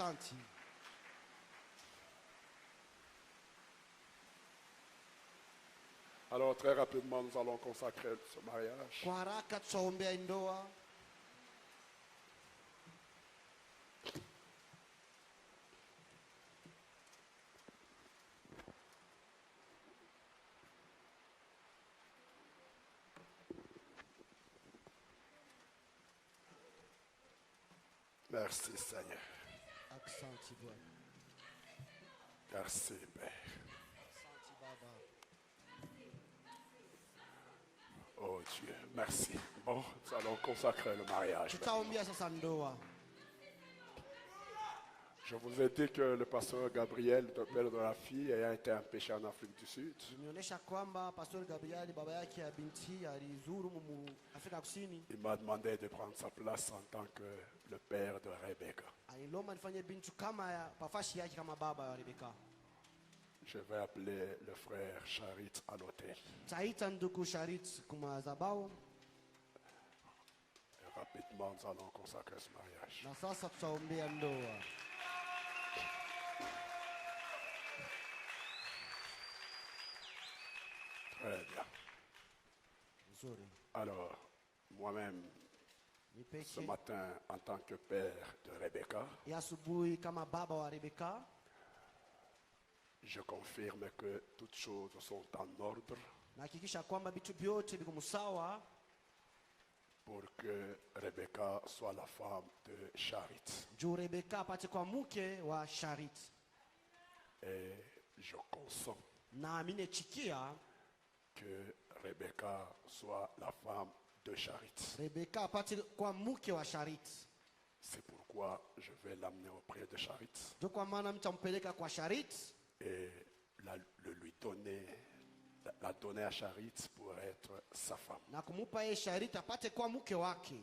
Asante. Alors très rapidement, nous allons consacrer ce mariage. Kwa haraka tutaombea ndoa. Merci Seigneur. Asante Bwana. Merci Père. Asante Baba. Oh Dieu, merci. Bon, nous allons consacrer le mariage. Tutaombea sasa ndoa. Je vous ai dit que le pasteur Gabriel, le père de la fille, ayant été empêché en Afrique du Sud, Nimeonyesha kwamba Pastor Gabriel baba yake ya binti alizuru mu Afrika Kusini. il m'a demandé de prendre sa place en tant que le père de Rebecca. Alilomba nifanye binti kama ya pafashi yake kama baba ya Rebeka. Je vais appeler le frère Charit à l'hôtel. Taita ndugu Sharit kumazabao Et rapidement, nous allons consacrer ce mariage. na sasa tutaombea ndoa. Très bien. Nzuri. Alors, moi-même, ce Nipeke matin, en tant que père de Rebecca, ya asubuhi kama baba wa Rebeka, je confirme que toutes choses sont en ordre nahakikisha kwamba vitu vyote viko sawa pour que Rebecca soit la femme de Charit. juu Rebeka apate kwa mke wa Sharit. Et je consens Na aminechikia que Rebecca soit la femme de Charit. Rebeka apate kwa mke wa Sharit. C'est pourquoi je vais l'amener auprès de Charit Ndio kwa maana mtampeleka kwa Sharit et la donner à Charit pour être sa femme. na kumupa yeye Sharit apate kwa mke wake.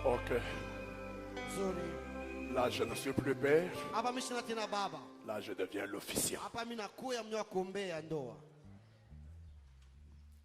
Ok, Nzuri. là je ne suis plus père, Hapa mimi sina tena baba. là je deviens l'officiant. Hapa mimi nakuya mnyo kuombea ndoa.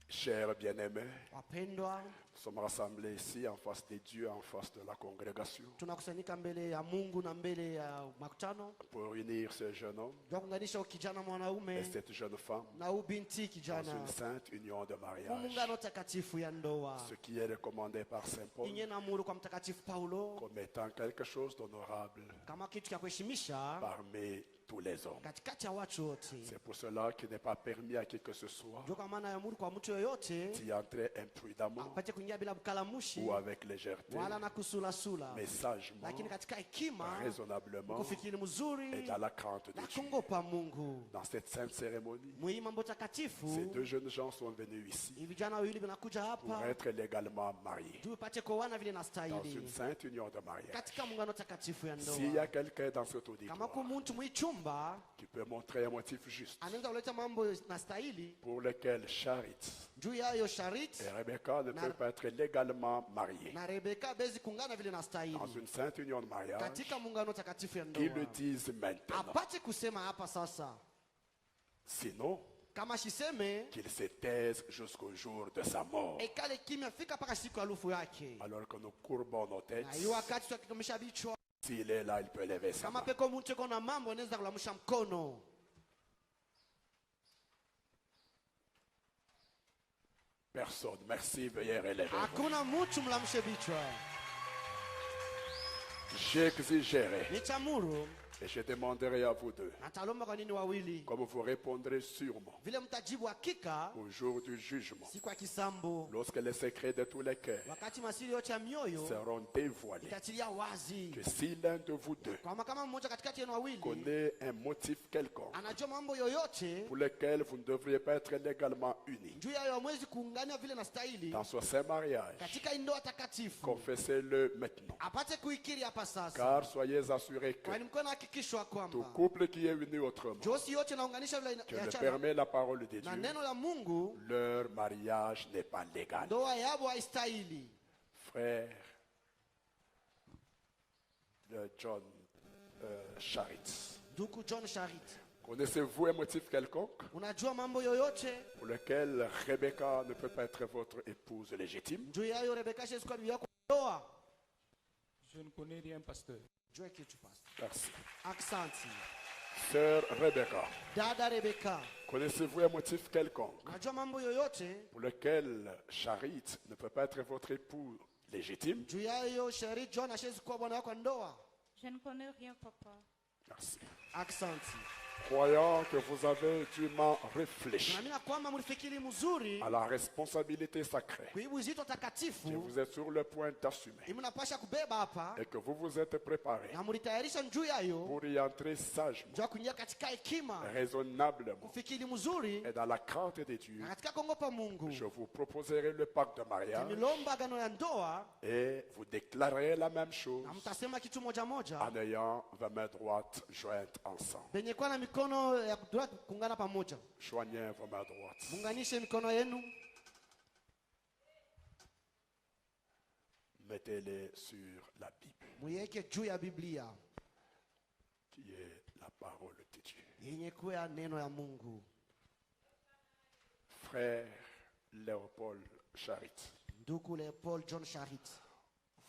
Chers bien-aimés, Wapendwa, nous sommes rassemblés ici en face de Dieu, en face de la congrégation, tunakusanyika mbele ya Mungu na mbele ya makutano. pour unir ce jeune homme Ndio kuunganisha huyu kijana et mwanaume cette jeune femme na huyu binti dans kijana. une sainte union de mariage. Muungano takatifu ya ndoa. Ce qui est recommandé par Saint Paul Inye na amuru kwa mtakatifu Paulo comme étant quelque chose d'honorable kama kitu cha kuheshimisha parmi tous les hommes. katikati ya watu wote. C'est pour cela qu'il n'est pas permis à qui que ce soit Ndio kwa maana ya amuru kwa mtu yoyote d'y entrer imprudemment apate kuingia bila bukalamushi ou avec légèreté, wala na kusulasula, mais sagement, lakini katika hekima, raisonnablement kufikiri mzuri et dans la crainte de na Dieu. kuogopa Mungu. Dans cette sainte cérémonie, Mwii mambo ces takatifu, deux jeunes gens sont venus ici hivi vijana wawili vinakuja pour hapa être légalement mariés juu upate kuoana vile dans nastahili une sainte union de mariage. katika muungano takatifu ya S'il y ndoa. a quelqu'un dans cet Kama auditoire ku mtu mwichumba qui peut montrer un motif juste anaweza kuleta mambo nastahili pour lequel Charit juu yayo Sharit et Rebecca ne peuvent pas être légalement mariés na Rebeka bezi kungana vile dans nastahili une sainte union de mariage, katika muungano takatifu ya qu'ils le ndoa, disent maintenant. apate kusema hapa sasa. Sinon, Kama shiseme qu'il se taise jusqu'au jour de sa mort. ekale kimya fika mpaka siku ya lufu yake, Alors que nous courbons nos têtes na hiyo wakati tukikomesha vichwa S'il est là, il peut lever sa Kama main. peko mtu yuko na mambo anaweza kulamsha mkono. Personne. Merci, veuillez relever. Hakuna mtu mlamshe vichwa. J'exigerai Nitamuru et je demanderai à vous deux, na talomba kwa nini wawili. comme vous répondrez sûrement Vile mtajibu hakika au jour du jugement, siku ya kisambo. lorsque les secrets de tous les cœurs Wakati masiri yote ya mioyo seront dévoilés, itatilia wazi. que si l'un de vous deux Kama mmoja katikati yenu wawili connaît un motif quelconque anajua mambo yoyote pour lequel vous ne devriez pas être légalement unis juu yayo hamwezi kuungania vile na stahili dans ce saint mariage, katika ndoa takatifu, confessez-le maintenant. apate kuikiri hapa sasa. Car soyez assurés que Kwani mko na hakikishwa tout kwamba couple qui est uni autrement, josi yote naunganisha vile que le inaachana permet la parole de na Dieu, neno la Mungu, leur mariage n'est pas légal. ndoa yabo haistahili. Frère de John Charit, Ndugu John Sharit, connaissez-vous un motif quelconque unajua mambo yoyote pour lequel Rebecca ne peut pas être votre épouse légitime? juu yayo Rebeka shezi kwa bibi yako ndoa? Je ne connais rien, pasteur. Jua kitu pastor. Merci. Aksanti. Sœur Rebecca, Dada Rebeka, connaissez-vous un motif quelconque unajua mambo yoyote pour lequel Charit ne peut pas être votre époux légitime? juu yayo Sharit John ashezi kuwa bwana wako ndoa? Je ne connais rien, papa. Merci. Aksanti. Croyant que vous avez dûment réfléchi Naamini kwamba mlifikiri mzuri à la responsabilité sacrée kuibu uzito que takatifu vous êtes sur le point d'assumer mnapasha kubeba hapa et que vous vous êtes préparé na mlitayarisha juu yayo pour y entrer sagement, juu ya kuingia katika hekima, raisonnablement kufikiri mzuri et dans la crainte de Dieu. na katika kuogopa Mungu. Je vous proposerai le pacte de mariage Milomba agano ya ndoa et vous déclarerez la même chose na mtasema kitu moja moja en ayant vos mains droites jointes ensemble. benye kuwa na mikono ya kuungana pamoja. Joignez vos mains droites. Munganishe mikono yenu, Mettez-les sur la Bible muiweke juu ya Biblia qui est la parole de Dieu. yenye kuwa neno ya Mungu. Frère Léopold Charit, Ndugu Leopold John Sharit,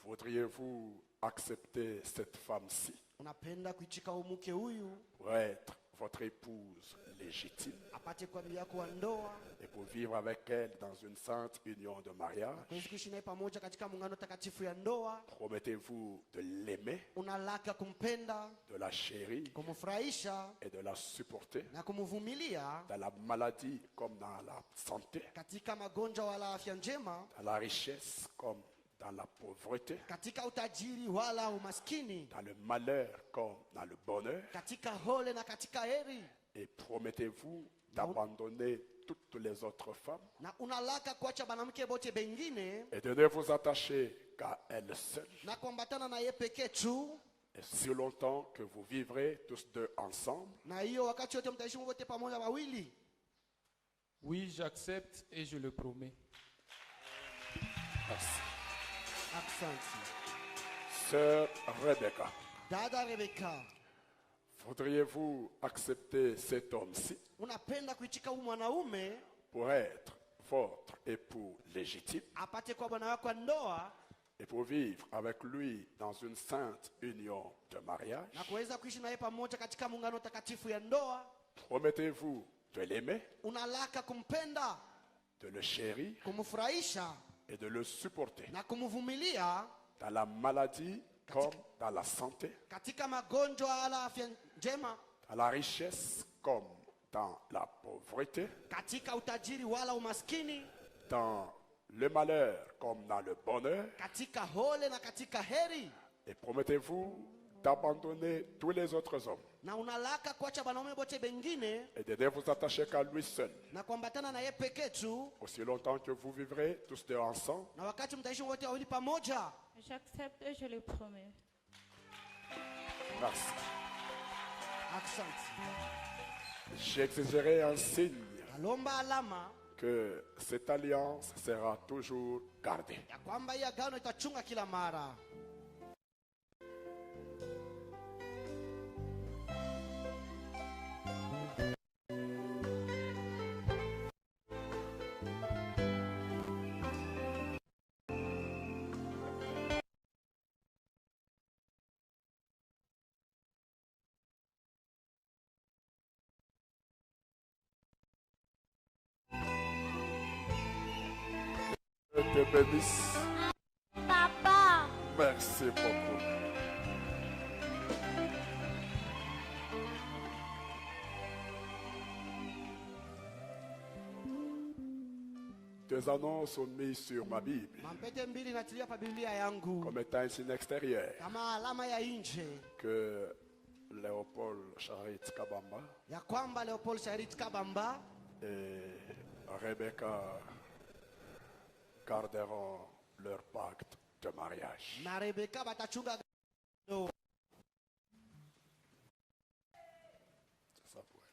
voudriez-vous accepter cette femme-ci unapenda kuichika umuke huyu pour être votre épouse légitime apate kwa bibi yako wa ndoa, et pour vivre avec elle dans une sainte union de mariage? kuwezi kuishi naye pamoja katika muungano takatifu ya ndoa? Promettez-vous de l'aimer, Unalaka kumpenda, de la chérir kumfurahisha et de la supporter na kumvumilia dans la maladie comme dans la santé, katika magonjwa wala afya njema, dans la richesse comme dans la pauvreté, katika utajiri wala umaskini, dans le malheur comme dans le bonheur? katika hole na katika heri. Et promettez-vous d'abandonner toutes les autres femmes Na unalaka kuacha banamke bote bengine et de ne vous attacher qu'à elle seule, na kuambatana na yeye pekee tu, et si longtemps que vous vivrez tous deux ensemble? na hiyo wakati wote mtaishi wote pamoja wawili? Oui, j'accepte et je le promets. Merci. Aksanti. Sœur Rebecca, Dada Rebeka, voudriez-vous accepter cet homme-ci unapenda kuichika huyu mwanaume pour être votre époux légitime apate kwa bwana wako wa ndoa et pour vivre avec lui dans une sainte union de mariage? na kuweza kuishi naye pamoja katika muungano takatifu ya ndoa? Promettez-vous de l'aimer, Unalaka kumpenda, de le chérir kumfurahisha et de le supporter na kumvumilia dans la maladie comme dans la santé, katika magonjwa wala afya njema, dans la richesse comme dans la pauvreté, katika utajiri wala umaskini, dans le malheur comme dans le bonheur? katika hole na katika heri? Et promettez-vous d'abandonner tous les autres hommes Na unalaka kuacha banaume bote bengine et de ne vous attacher qu'à lui seul, na kuambatana na yeye pekee tu, aussi longtemps que vous vivrez tous deux ensemble? na wakati mtaishi wote wawili pamoja? J'accepte et je le promets. Merci. Aksanti. J'exigerai un signe Nalomba alama que cette alliance sera toujours gardée. ya kwamba hii agano itachunga kila mara. te bénisse. Papa. Merci beaucoup. Tes annonces sont mises sur ma Bible Mampete mbili natilia pa Biblia yangu comme étant un signe extérieur kama alama ya nje que Léopold Charit Kabamba ya kwamba Leopold Charit Kabamba et Rebecca garderont leur pacte de mariage. na Rebeka batachunga no. C'est ça pour elle.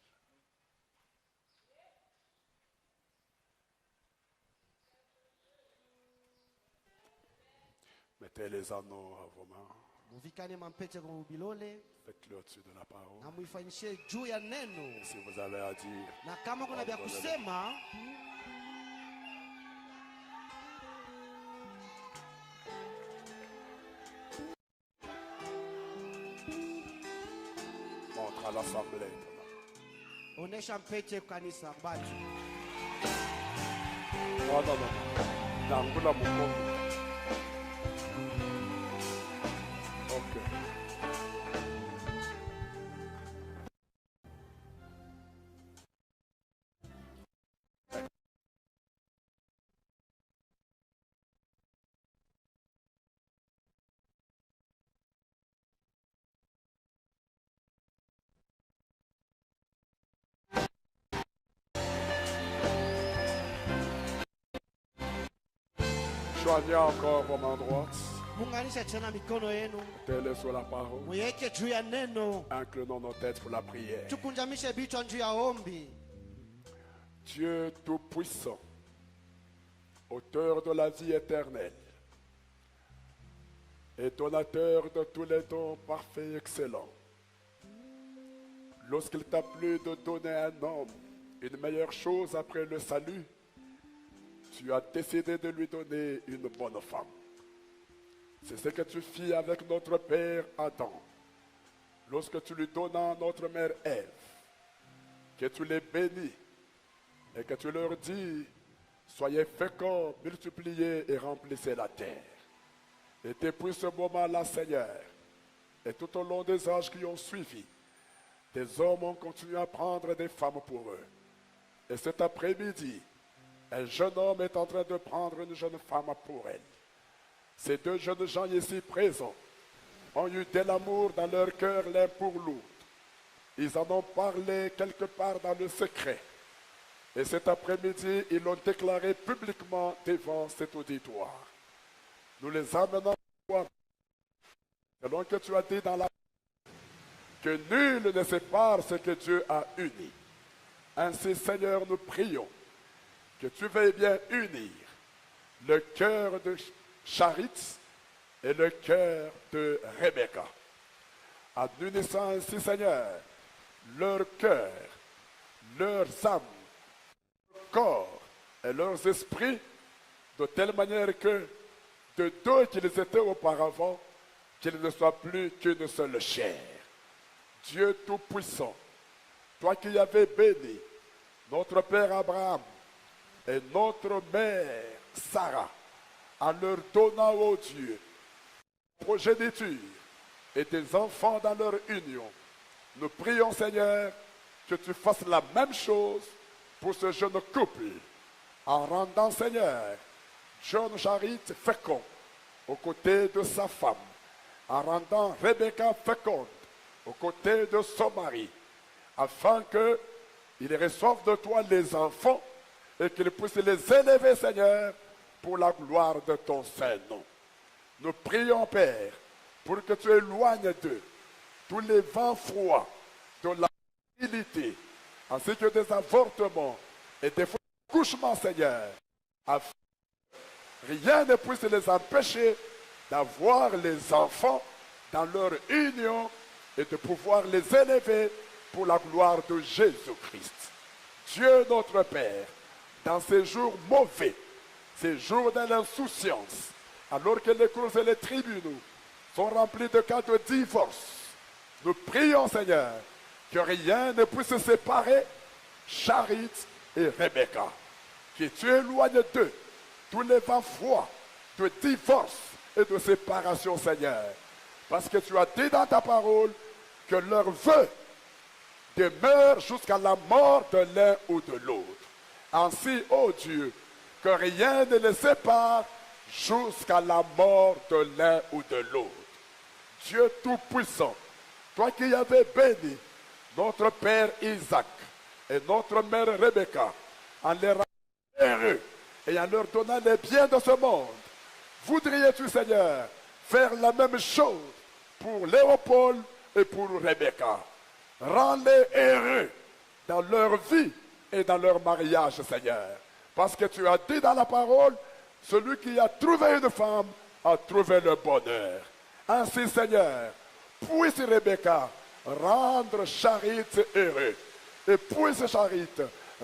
Mettez les anneaux à vos mains. Muvikane mampete kwa bilole Faites-le au-dessus de la parole. na muifanyishie juu ya neno, Si vous avez à dire, na kama kuna vya kusema montre à l'assemblée. onesha mpete kwa kanisa batu. Non, non, non. Nangula mukongo. Ok. Joignez encore vos mains droites. Munganisha tena mikono yenu, Mettez-les sur la parole. muiweke juu ya neno, Inclinons nos têtes pour la prière. tukunjamishe vichwa juu ya ombi. Dieu Tout-Puissant, auteur de la vie éternelle et donateur de tous les dons parfaits et excellents, lorsqu'il t'a plu de donner à un homme une meilleure chose après le salut, tu as décidé de lui donner une bonne femme. C'est ce que tu fis avec notre père Adam, lorsque tu lui donnas notre mère Ève, que tu les bénis et que tu leur dis, soyez féconds, multipliez et remplissez la terre. Et depuis ce moment-là, Seigneur, et tout au long des âges qui ont suivi, des hommes ont continué à prendre des femmes pour eux. Et cet après-midi, un jeune homme est en train de prendre une jeune femme pour elle. Ces deux jeunes gens ici présents ont eu de l'amour dans leur cœur l'un pour l'autre. Ils en ont parlé quelque part dans le secret. Et cet après-midi, ils l'ont déclaré publiquement devant cet auditoire. Nous les amenons à toi, selon que tu as dit dans la que nul ne sépare ce que Dieu a uni. Ainsi, Seigneur, nous prions que tu veuilles bien unir le cœur de Charit et le cœur de Rebecca. En unissant ainsi, Seigneur, leur cœur, leurs âmes, leur corps et leurs esprits, de telle manière que de deux qu'ils étaient auparavant, qu'ils ne soient plus qu'une seule chair. Dieu Tout-Puissant, toi qui avais béni notre père Abraham et notre mère Sarah, en leur donnant, ô Dieu, progéniture et des enfants dans leur union, nous prions, Seigneur, que tu fasses la même chose pour ce jeune couple, en rendant, Seigneur, John Charit fécond aux côtés de sa femme, en rendant Rebecca féconde aux côtés de son mari, afin qu'ils reçoivent de toi les enfants et qu'ils puissent les élever, Seigneur, pour la gloire de ton Saint-Nom. Nous prions, Père, pour que tu éloignes d'eux tous les vents froids de la fertilité, ainsi que des avortements et des couchements, Seigneur, afin que rien ne puisse les empêcher d'avoir les enfants dans leur union et de pouvoir les élever pour la gloire de Jésus-Christ. Dieu notre Père, dans ces jours mauvais, ces jours de l'insouciance, alors que les cours et les tribunaux sont remplis de cas de divorce, nous prions, Seigneur, que rien ne puisse séparer Charit et Rebecca. Que tu éloignes d'eux tous les vents froids de divorce et de séparation, Seigneur. Parce que tu as dit dans ta parole que leur vœu demeure jusqu'à la mort de l'un ou de l'autre. Ainsi, ô Dieu, que rien ne les sépare jusqu'à la mort de l'un ou de l'autre. Dieu Tout-Puissant, toi qui avais béni notre père Isaac et notre mère Rebecca en les rendant heureux et en leur donnant les biens de ce monde, voudriez-tu, Seigneur, faire la même chose pour Léopold et pour Rebecca? Rends-les heureux dans leur vie et dans leur mariage, Seigneur. Parce que tu as dit dans la parole, celui qui a trouvé une femme a trouvé le bonheur. Ainsi, Seigneur, puisse Rebecca rendre Charit heureux. Et puisse Charit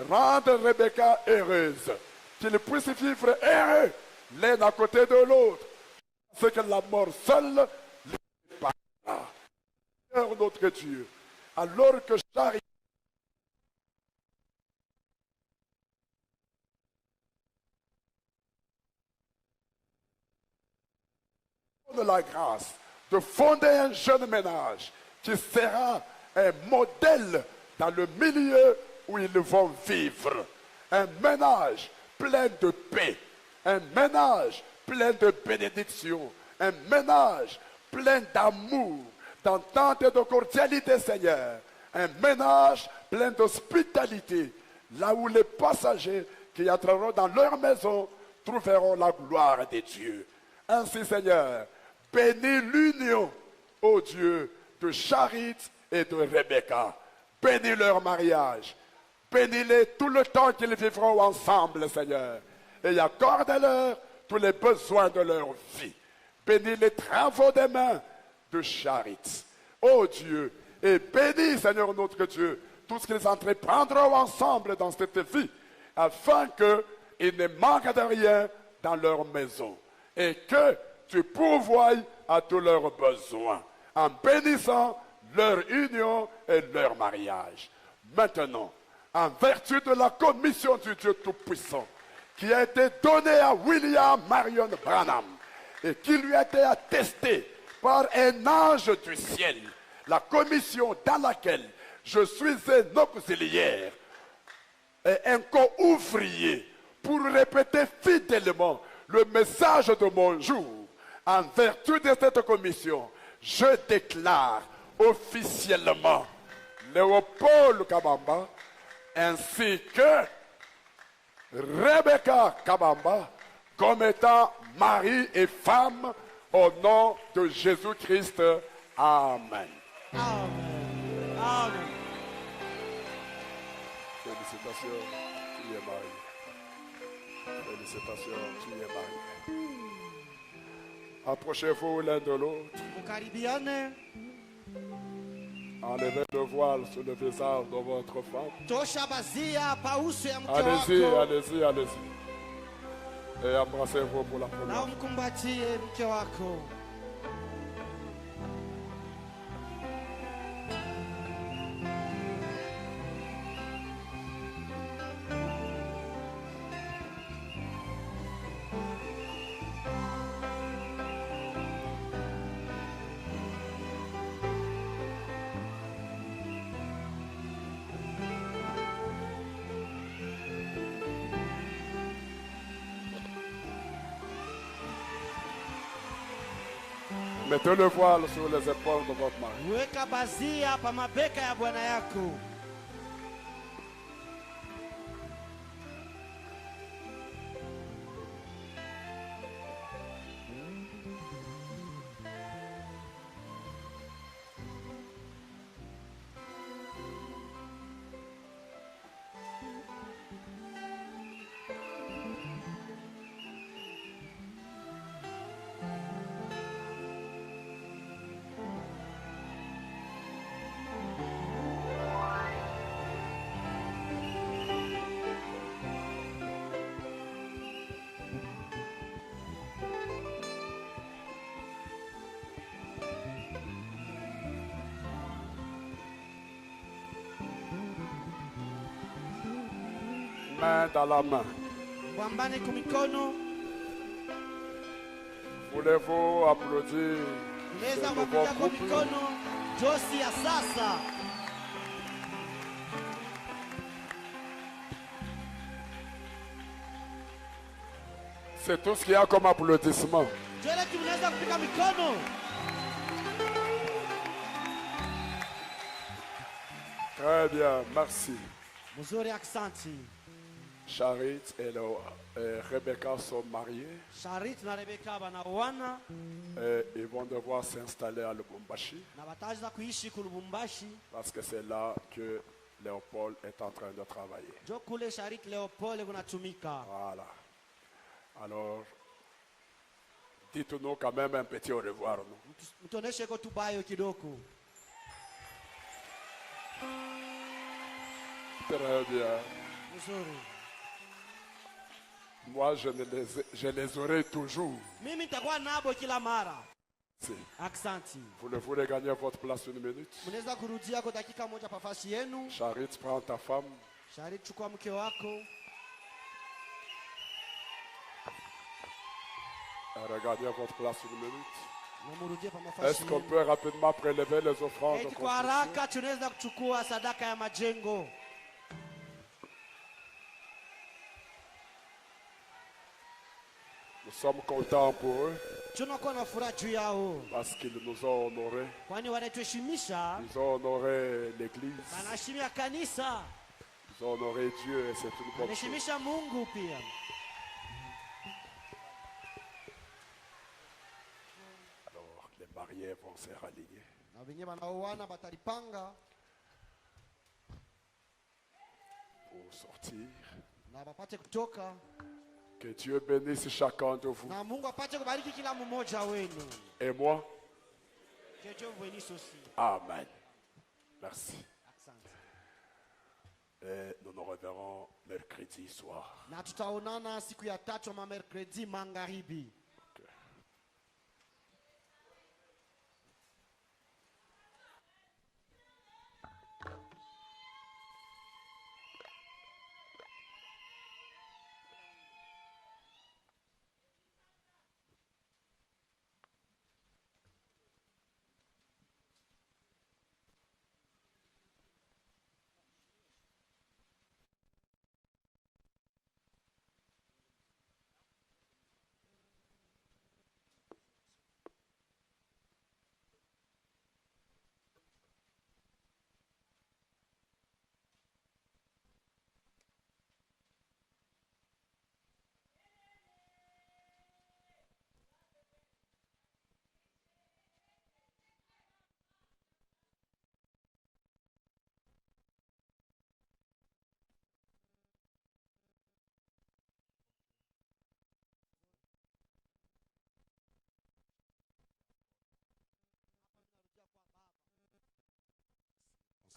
rendre Rebecca heureuse. Qu'ils puissent vivre heureux l'un à côté de l'autre. C'est que la mort seule les séparera. Seigneur notre Dieu, alors que Charit donne la grâce de fonder un jeune ménage qui sera un modèle dans le milieu où ils vont vivre. Un ménage plein de paix, un ménage plein de bénédiction, un ménage plein d'amour, d'entente et de cordialité, Seigneur. Un ménage plein d'hospitalité, là où les passagers qui entreront dans leur maison trouveront la gloire de Dieu. Ainsi, Seigneur, bénis l'union, ô Dieu, de Charit et de Rebecca. Bénis leur mariage. Bénis-les tout le temps qu'ils vivront ensemble, Seigneur. Et accorde-leur tous les besoins de leur vie. Bénis les travaux des mains de Charit. Ô Dieu, et bénis, Seigneur notre Dieu, tout ce qu'ils entreprendront ensemble dans cette vie, afin qu'ils ne manquent de rien dans leur maison. Et que tu pourvoies à tous leurs besoins, en bénissant leur union et leur mariage. Maintenant, en vertu de la commission du Dieu Tout-Puissant, qui a été donnée à William Marion Branham, et qui lui a été attestée par un ange du ciel, la commission dans laquelle je suis un auxiliaire et un co-ouvrier pour répéter fidèlement le message de mon jour. En vertu de cette commission, je déclare officiellement Léopold Kabamba ainsi que Rebecca Kabamba comme étant mari et femme au nom de Jésus-Christ. Amen. Amen. Amen. Félicitations, tu es marié. Félicitations, tu es marié. Approchez-vous l'un de l'autre. Mukaribiane. Enlevez le voile sur le visage de votre femme. Tosha bazia pauso ya mke Allez-y, wako. allez-y, allez-y. Et embrassez-vous pour la Na première fois. umkumbatie mke wako. Mettez le voile sur les épaules de votre mari. Weka bazia pa mabeka ya bwana yako. Main dans la main. Wambane kumikono. Voulez-vous applaudir Unaweza ce nouveau kupiga kwa couple? mikono Josi ya sasa. C'est tout ce qu'il y a comme applaudissement. Jole tunaweza kupiga mikono. Très bien, merci. Mzuri, aksanti. Charit et Rebecca sont mariés Sharit na Rebeka wanaoana et ils vont devoir s'installer à Lubumbashi na bataanza kuishi ku Lubumbashi. parce que c'est là que Léopold est en train de travailler. Jo kule Sharit Leopold kunatumika. Voilà. Alors, dites-nous quand même un petit au revoir. Non? Mtoneshe ko tubayo kidogo. Très bien. Mzuri. Moi, je les aurai toujours. Mimi nitakuwa nabo kila mara. Si. Aksanti. Voulez-vous regagner votre place une minute? Mnaweza kurudia kwa dakika moja pafasi yenu. Charit, prends ta femme. Sharit, chukua mke wako. Regardez votre place une minute. Na murudie pa mafasi Est-ce qu'on yenu. peut rapidement prélever les offrandes de Eti kwa construction? haraka tunaweza kuchukua sadaka ya majengo. Nous sommes contents pour eux Tunakuwa na furaha juu yao. parce qu'ils nous ont honorés. Kwani wanatuheshimisha, Ils ont honoré l'Église. wanaheshimia kanisa, Ils ont honoré Dieu et c'est une bonne chose. wanaheshimisha Mungu pia. Alors, les mariés vont se raligner. Na wenye wanaoana batalipanga Pour sortir. na bapate kutoka, Que Dieu bénisse chacun de vous. na Mungu apate kubariki kila mmoja wenu. Et moi, Que Dieu vous bénisse aussi. Amen. Merci. Asante. Et nous nous reverrons mercredi soir. Na tutaonana siku ya tatu ama mercredi magharibi.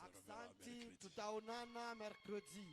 Asante, tutaonana mercredi.